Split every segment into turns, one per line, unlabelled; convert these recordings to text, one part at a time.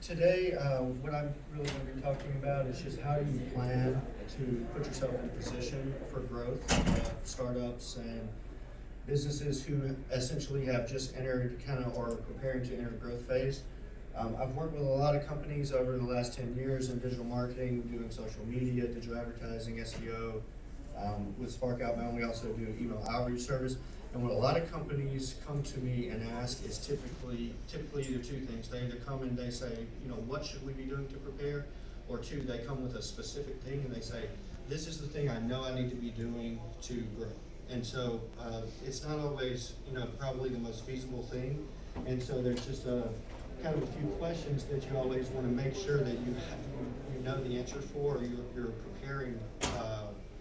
today, what I'm really going to be talking about is just how do you plan to put yourself in a position for growth. Startups and businesses who essentially have just entered or preparing to enter a growth phase. I've worked with a lot of companies over the last 10 years in digital marketing, doing social media, digital advertising, SEO. With Spark Outbound, we also do email outreach service. And what a lot of companies come to me and ask is typically either two things. They either come and they say, what should we be doing to prepare? Or two, they come with a specific thing and they say, this is the thing I know I need to be doing to grow. And so it's not always, probably the most feasible thing. And so there's just a kind of a few questions that you always want to make sure that you know the answer for, or you're preparing.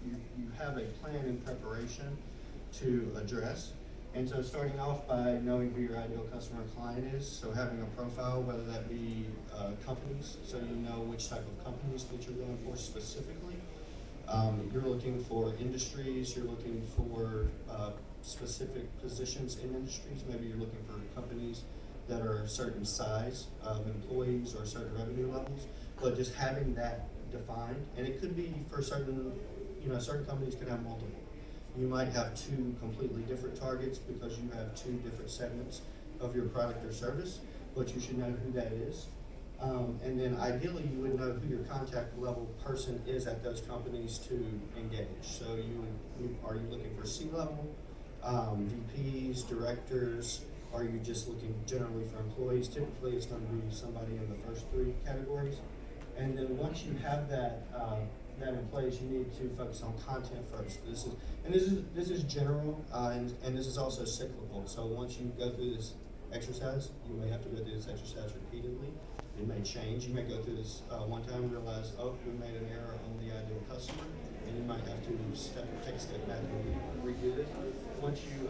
You have a plan in preparation to address. And so starting off by knowing who your ideal customer or client is, so having a profile, whether that be companies, so you know which type of companies that you're going for specifically. You're looking for industries, you're looking for specific positions in industries. Maybe you're looking for companies that are a certain size of employees or certain revenue levels, but just having that defined. And it could be for certain companies could have multiple. You might have two completely different targets because you have two different segments of your product or service, but you should know who that is. And then ideally you would know who your contact level person is at those companies to engage. So are you looking for C-level, VPs, directors? Are you just looking generally for employees? Typically it's going to be somebody in the first three categories. And then once you have that in place, you need to focus on content first. This is general, and this is also cyclical. So once you go through this exercise, you may have to go through this exercise repeatedly. It may change. You may go through this one time and realize, we made an error on the ideal customer, and you might have to take a step back and redo this. Once you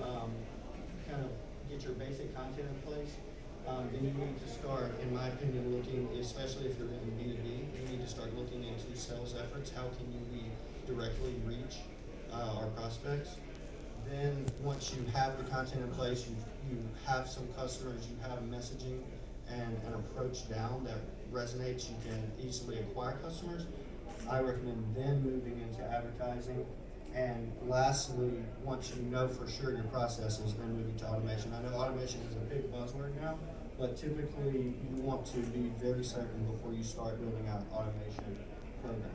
kind of get your basic content in place, then you need to start, in my opinion, looking, especially if you're in B2B, you need to start looking into sales efforts. How can we directly reach our prospects? Then once you have the content in place, you have some customers, you have messaging and an approach down that resonates, you can easily acquire customers. I recommend then moving into advertising. And lastly, once you know for sure your processes, then moving to automation. I know automation is a big buzzword now, but typically you want to be very certain before you start building out automation programs.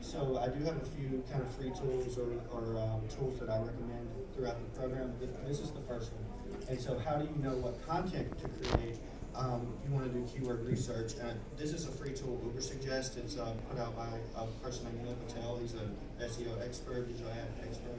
So I do have a few kind of free tools or tools that I recommend throughout the program. This is the first one. And so how do you know what content to create? You want to do keyword research. And this is a free tool Uber suggests. It's put out by a person named Neil Patel. He's an SEO expert, digital ad expert.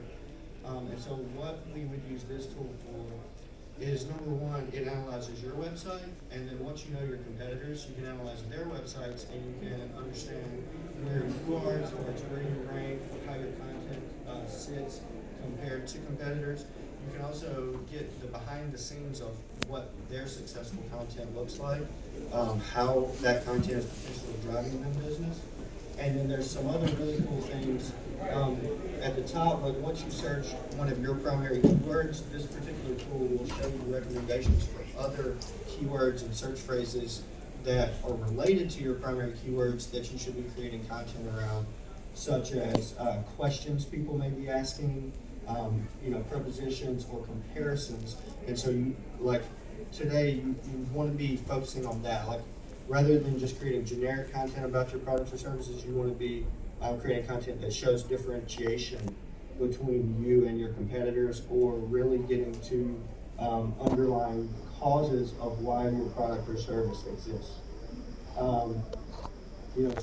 And so what we would use this tool for is, number one, it analyzes your website, and then once you know your competitors, you can analyze their websites and you can understand where you are, so where you rank, how your content sits compared to competitors. You can also get the behind the scenes of what their successful content looks like, how that content is potentially driving them business. And then there's some other really cool things at the top, like once you search one of your primary keywords, this particular tool will show you recommendations for other keywords and search phrases that are related to your primary keywords that you should be creating content around, such as questions people may be asking, prepositions or comparisons. And so today you want to be focusing on that. Like, rather than just creating generic content about your products or services, you want to be creating content that shows differentiation between you and your competitors, or really getting to underlying causes of why your product or service exists.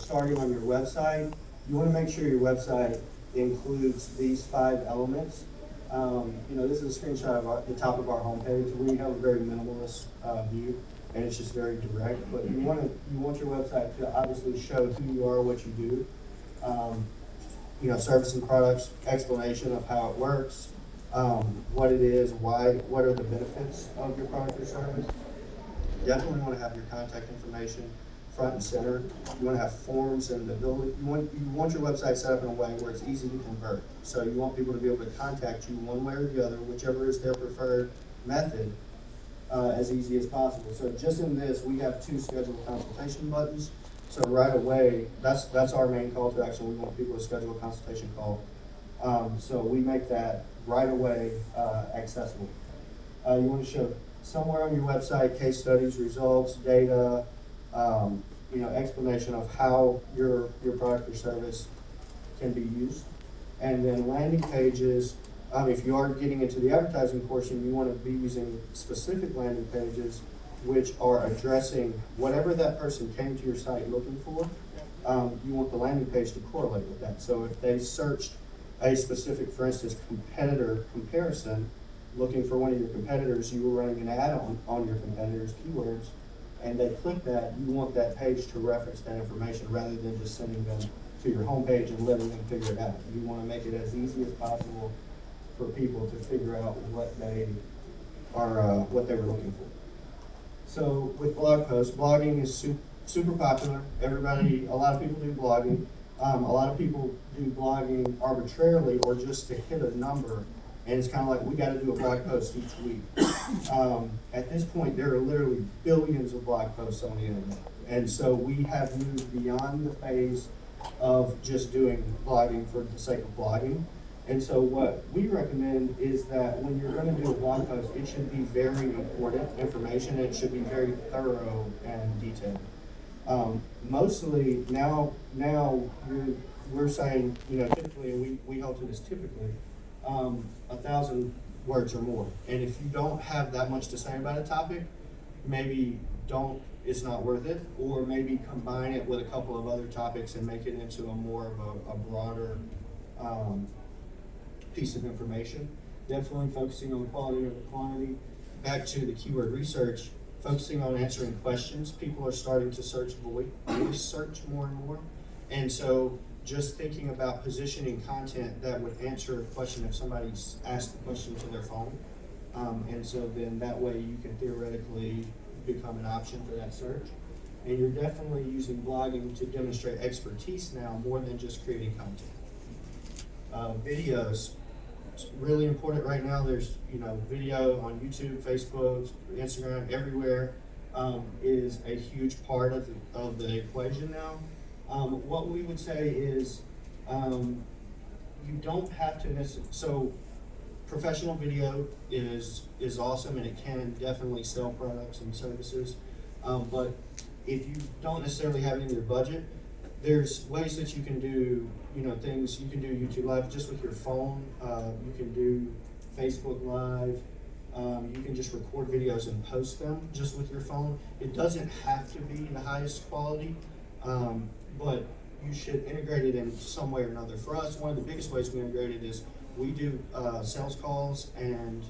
Starting on your website, you want to make sure your website includes these 5 elements. This is a screenshot of the top of our homepage. We have a very minimalist view, and it's just very direct. But you want your website to obviously show who you are, what you do. Service and products, explanation of how it works, what it is, why, what are the benefits of your product or service. You definitely want to have your contact information front and center. You want to have forms and the ability. You want your website set up in a way where it's easy to convert. So you want people to be able to contact you one way or the other, whichever is their preferred method, as easy as possible. So just in this, we have 2 schedule consultation buttons. So right away, that's our main call to action. We want people to schedule a consultation call. So we make that right away accessible. You want to show somewhere on your website case studies, results, data, explanation of how your product or service can be used. And then landing pages, if you are getting into the advertising portion, you want to be using specific landing pages which are addressing whatever that person came to your site looking for. You want the landing page to correlate with that. So if they searched a specific, for instance, competitor comparison, looking for one of your competitors, you were running an ad on your competitor's keywords, and they click that, you want that page to reference that information rather than just sending them to your homepage and letting them figure it out. You want to make it as easy as possible for people to figure out what they were looking for. So with blog posts, blogging is super popular. A lot of people do blogging. A lot of people do blogging arbitrarily or just to hit a number. And it's kind of like, we got to do a blog post each week. At this point, there are literally billions of blog posts on the internet. And so we have moved beyond the phase of just doing blogging for the sake of blogging. And so what we recommend is that when you're going to do a blog post, it should be very important information. It should be very thorough and detailed. Mostly now we're saying, typically, and we hold to this typically, 1,000 words or more. And if you don't have that much to say about a topic, maybe it's not worth it, or maybe combine it with a couple of other topics and make it into a more of a broader piece of information. Definitely focusing on quality over quantity. Back to the keyword research, focusing on answering questions. People are starting to voice search more and more. And so just thinking about positioning content that would answer a question if somebody's asked the question to their phone. And so then that way you can theoretically become an option for that search. And you're definitely using blogging to demonstrate expertise now more than just creating content. Videos, it's really important right now. There's video on YouTube, Facebook, Instagram, everywhere is a huge part of the equation now. What we would say is you don't have to necessarily, so professional video is awesome and it can definitely sell products and services, but if you don't necessarily have it in your budget, there's ways that you can do, things. You can do YouTube Live just with your phone. You can do Facebook Live. You can just record videos and post them just with your phone. It doesn't have to be the highest quality, but you should integrate it in some way or another. For us, one of the biggest ways we integrate it is we do sales calls and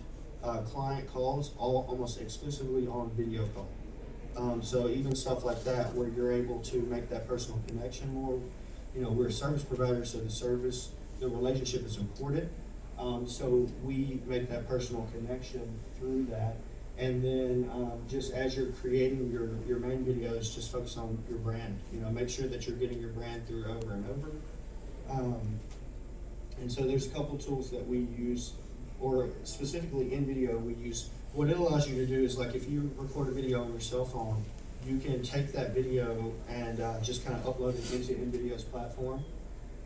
client calls almost exclusively on video call. So even stuff like that where you're able to make that personal connection more. We're a service provider, so the relationship is important. So we make that personal connection through that. And then just as you're creating your main videos, just focus on your brand. Make sure that you're getting your brand through over and over. And so there's a couple tools that we use, or specifically in video we use. What it allows you to do is, like, if you record a video on your cell phone, you can take that video and just kind of upload it into InVideo's platform,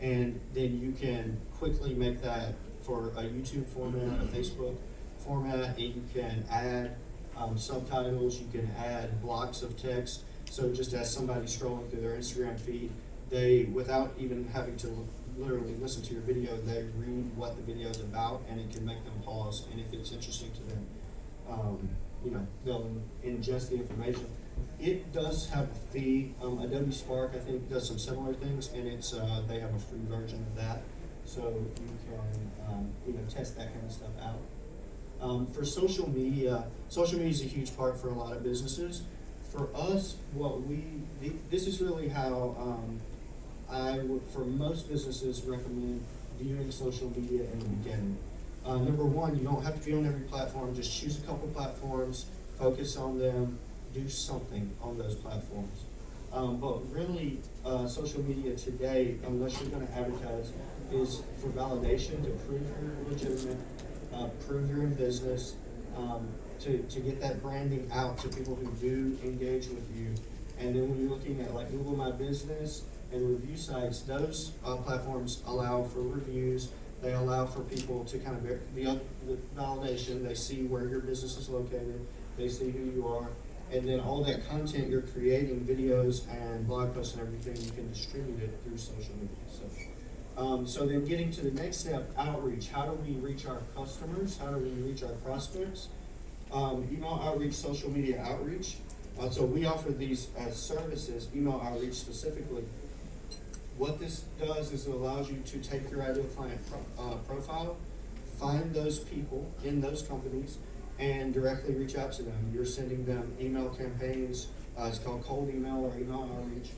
and then you can quickly make that for a YouTube format, a Facebook format, and you can add subtitles, you can add blocks of text. So just as somebody's scrolling through their Instagram feed, they, without even having to literally listen to your video, they read what the video is about, and it can make them pause. And if it's interesting to them, they'll ingest the information. It does have a fee. Adobe Spark, I think, does some similar things, and it's they have a free version of that, so you can test that kind of stuff out. For social media is a huge part for a lot of businesses. For us, this is really how I would, for most businesses, recommend viewing social media in the beginning. Number one, you don't have to be on every platform. Just choose a couple platforms, focus on them, do something on those platforms. But really, social media today, unless you're going to advertise, is for validation, to prove you're legitimate, prove you're in business, to get that branding out to people who do engage with you. And then when you're looking at like Google My Business and review sites, those platforms allow for reviews. They allow for people to kind of the validation. They see where your business is located. They see who you are. And then all that content you're creating, videos and blog posts and everything, you can distribute it through social media. So then getting to the next step, outreach. How do we reach our customers? How do we reach our prospects? Email outreach, social media outreach. So we offer these as services, email outreach specifically. What this does is it allows you to take your ideal client profile, find those people in those companies, and directly reach out to them. You're sending them email campaigns. It's called cold email or email outreach.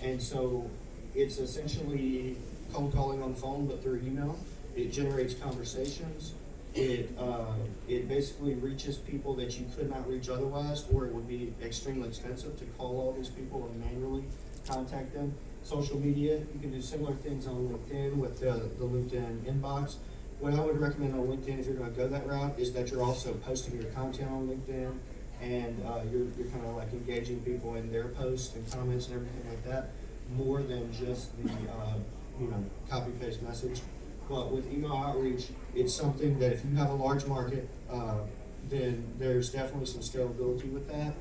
And so it's essentially cold calling on the phone, but through email. It generates conversations. It basically reaches people that you could not reach otherwise, or it would be extremely expensive to call all these people and manually contact them. Social media, you can do similar things on LinkedIn with the LinkedIn inbox. What I would recommend on LinkedIn, if you're going to go that route, is that you're also posting your content on LinkedIn, and you're kind of like engaging people in their posts and comments and everything like that, more than just the copy paste message. But with email outreach, it's something that if you have a large market, then there's definitely some scalability with that,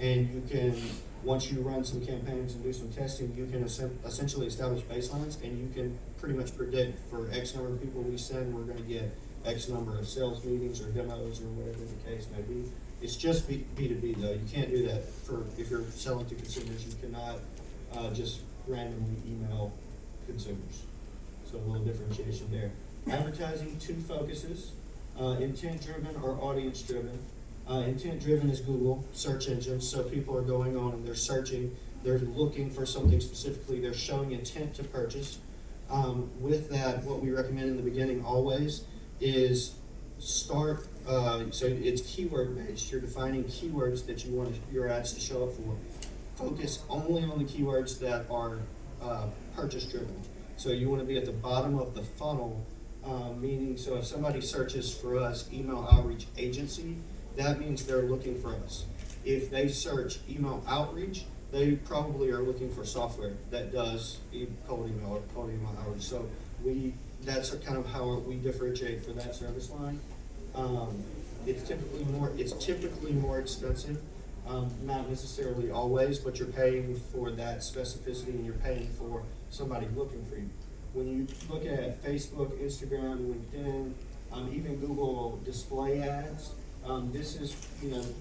and you can, once you run some campaigns and do some testing, you can essentially establish baselines, and you can pretty much predict for X number of people we send, we're going to get X number of sales meetings or demos or whatever the case may be. It's just B2B though. You can't do that if you're selling to consumers. You cannot just randomly email consumers. So a little differentiation there. Advertising, 2 focuses, intent-driven or audience-driven. Intent-driven is Google, search engines, so people are going on and they're searching, they're looking for something specifically, they're showing intent to purchase. With that, what we recommend in the beginning always is start, so it's keyword-based. You're defining keywords that you want your ads to show up for. Focus only on the keywords that are purchase-driven. So you want to be at the bottom of the funnel, meaning, so if somebody searches for us, email outreach agency, that means they're looking for us. If they search email outreach, they probably are looking for software that does cold email or cold email outreach. So that's kind of how we differentiate for that service line. It's typically more expensive, not necessarily always, but you're paying for that specificity and you're paying for somebody looking for you. When you look at Facebook, Instagram, LinkedIn, even Google display ads, this is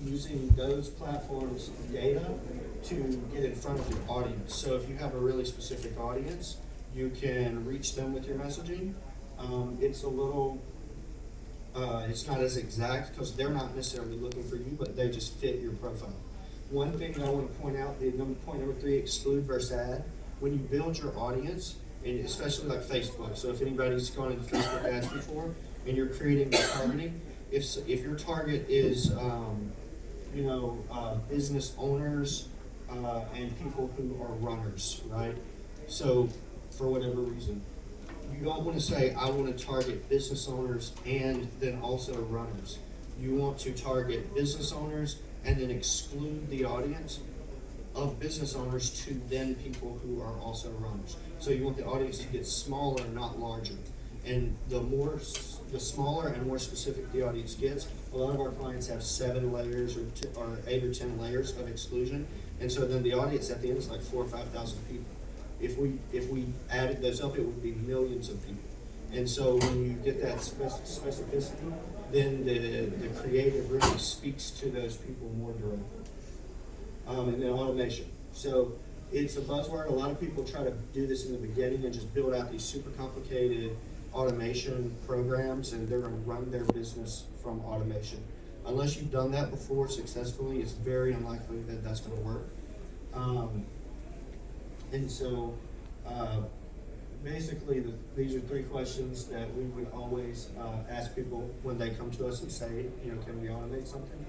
using those platforms' data to get in front of your audience. So if you have a really specific audience, you can reach them with your messaging. It's a little, it's not as exact because they're not necessarily looking for you, but they just fit your profile. One thing that I want to point out, point number 3, exclude versus add. When you build your audience, and especially like Facebook, so if anybody's gone into Facebook ads before and you're creating the targeting, if your target is business owners and people who are runners, right? So for whatever reason, you don't want to say I want to target business owners and then also runners. You want to target business owners and then exclude the audience of business owners to then people who are also runners. So you want the audience to get smaller, not larger. And the smaller and more specific the audience gets, a lot of our clients have 7 layers or 8 or 10 layers of exclusion. And so then the audience at the end is like 4,000 or 5,000 people. If we added those up, it would be millions of people. And so when you get that specificity, then the creative really speaks to those people more directly. And then automation. So it's a buzzword. A lot of people try to do this in the beginning and just build out these super complicated automation programs, and they're going to run their business from automation. Unless you've done that before successfully, it's very unlikely that that's going to work. And so basically these are 3 questions that we would always ask people when they come to us and say, can we automate something?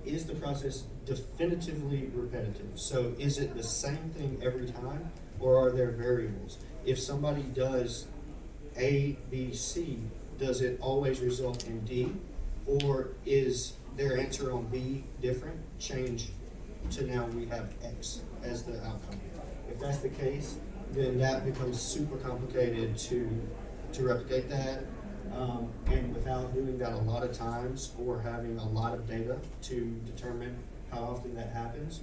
Is the process definitively repetitive? So is it the same thing every time, or are there variables? If somebody does A, B, C, does it always result in D? Or is their answer on B different, change to now we have X as the outcome? If that's the case, then that becomes super complicated to replicate that. And without doing that a lot of times or having a lot of data to determine how often that happens,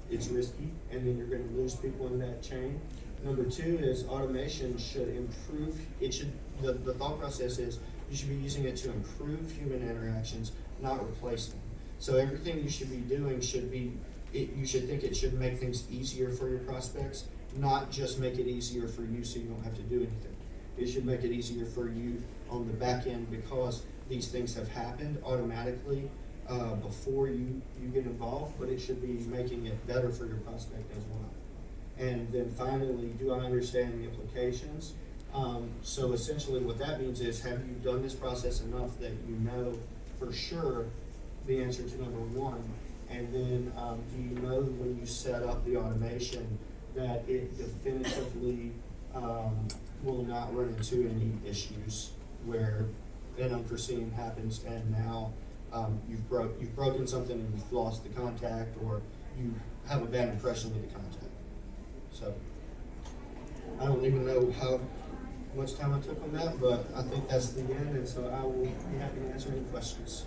it's risky, and then you're going to lose people in that chain. Number two is automation should improve, the thought process is you should be using it to improve human interactions, not replace them. So everything you should be doing you should think it should make things easier for your prospects, not just make it easier for you so you don't have to do anything. It should make it easier for you on the back end because these things have happened automatically before you get involved, but it should be making it better for your prospect as well. And then finally, do I understand the implications? So essentially what that means is, have you done this process enough that you know for sure the answer to number one? And then do you know when you set up the automation that it definitively will not run into any issues where an unforeseen happens and now you've broken something and you've lost the contact, or you have a bad impression with the contact. So I don't even know how much time I took on that, but I think that's the end, and so I will be happy to answer any questions.